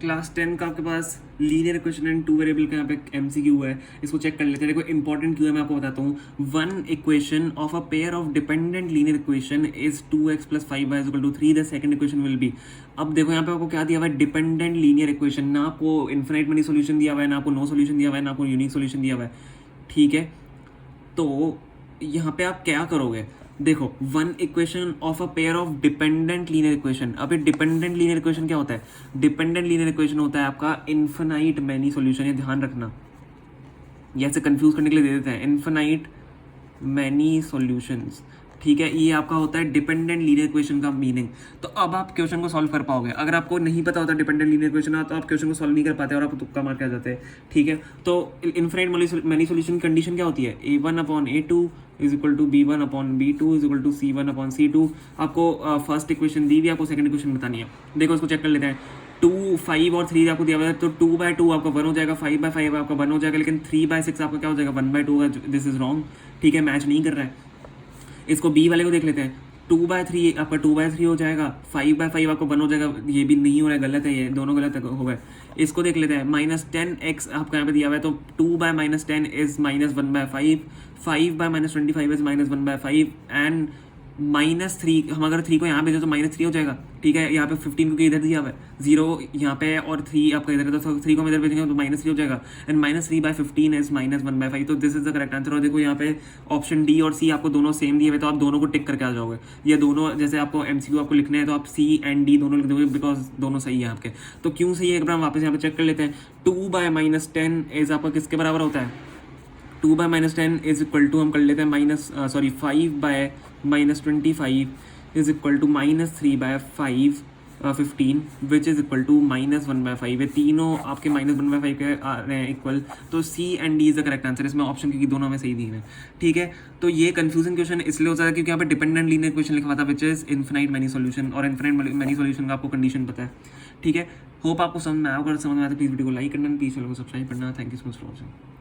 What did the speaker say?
Class 10 का आपके पास linear equation and two variable का यहाँ पे एमसीक्यू है, इसको चेक कर लेते हैं। देखो इंपॉर्टेंट क्यों है मैं आपको बताता हूँ। One equation of a pair of dependent linear equation is 2x + 5y = 3, the second equation will be. अब देखो यहाँ पे आपको क्या दिया हुआ है, डिपेंडेंट लीनियर इक्वेशन। ना आपको इन्फिनिट मनी सोल्यूशन दिया हुआ है, ना आपको नो सोल्यूशन दिया हुआ है, ना आपको यूनिक सोल्यूशन दिया हुआ है। ठीक है, तो यहाँ पे आप क्या करोगे, देखो one equation of a pair of dependent linear equation. अब ये डिपेंडेंट लीनियर इक्वेशन क्या होता है, डिपेंडेंट लीनियर इक्वेशन होता है आपका इन्फिनाइट मैनी सॉल्यूशन। ये ध्यान रखना, ये ऐसे कंफ्यूज करने के लिए दे देते हैं, इन्फिनाइट मैनी सॉल्यूशंस। ठीक है, ये आपका होता है डिपेंडेंट लीनियर इक्वेशन का मीनिंग। तो अब आप क्वेश्चन को सॉल्व कर पाओगे। अगर आपको नहीं पता होता डिपेंडेंट लीनियर इक्वेशन तो आप क्वेश्चन को सॉल्व नहीं कर पाते और आप तुक्का मार के आ जाते हैं। ठीक है, तो इन्फिनाइट मैनी सॉल्यूशन कंडीशन क्या होती है, a1/a2 = b1/b2 = c1/c2। आपको फर्स्ट इक्वेशन दी हुई, आपको सेकंड इक्वेशन बतानी है। देखो इसको चेक कर लेते हैं। 2, 5 और 3 आपको दिया हुआ है, तो 2/2 आपका 1 हो जाएगा, 5/5 आपका 1 हो जाएगा, लेकिन 3/6 आपका क्या हो जाएगा, 1/2 है। This is wrong. ठीक है, मैच नहीं कर रहा है। इसको बी वाले को देख लेते हैं। 2/3 आपका 2/3 हो जाएगा, 5/5 आपको 1 हो जाएगा, ये भी नहीं हो रहा है, गलत है, ये दोनों गलत हो गए। इसको देख लेते हैं, -10x आपका यहाँ पे दिया हुआ है, तो 2/-10 इज -1/5, 5/-25 इज -1/5 एंड -3। हम अगर 3 को यहाँ भेजें तो -3 हो जाएगा। ठीक है, यहाँ पे 15 क्योंकि इधर दिया हुआ है, 0 यहाँ पे है और 3 आपका इधर है, तो 3 को हम इधर भेजेंगे तो -3 हो जाएगा एंड -3/15 इज -1/5। तो this is the correct answer. और देखो यहाँ पे ऑप्शन डी और सी आपको दोनों सेम दिए हुए, तो आप दोनों को टिक करके आ जाओगे। ये दोनों जैसे आपको एमसीक्यू आपको लिखने हैं तो आप सी एंड डी दोनों लिख दोगे, बिकॉज दोनों सही है आपके। तो क्यों सही है एक बार हम वापस यहाँ पे चेक कर लेते हैं। 2/-10 इज आपका किसके बराबर होता है, 2/-10 इज इक्वल टू, हम कर लेते हैं 5/-25 is equal to -3/15 which is equal to -1/5। ये तीनों आपके -1/5 के आ रहे हैं इक्वल, तो C and D is the correct answer इसमें ऑप्शन, क्योंकि दोनों में सही दिए हैं। ठीक है, तो ये कंफ्यूजन क्वेश्चन इसलिए होता है क्योंकि यहाँ पे डिपेंडेंट लीनियर इक्वेशन लिखा हुआ था which is infinite many solution, और इन्फिनाइट मैनी सॉल्यूशन का आपको कंडीशन पता है। ठीक है, होप आपको समझ में आया। अगर समझ में आया तो प्लीज़ वीडियो को लाइक करना, प्लीज़ चैनल को सब्सक्राइब करना। Thank you so much for watching.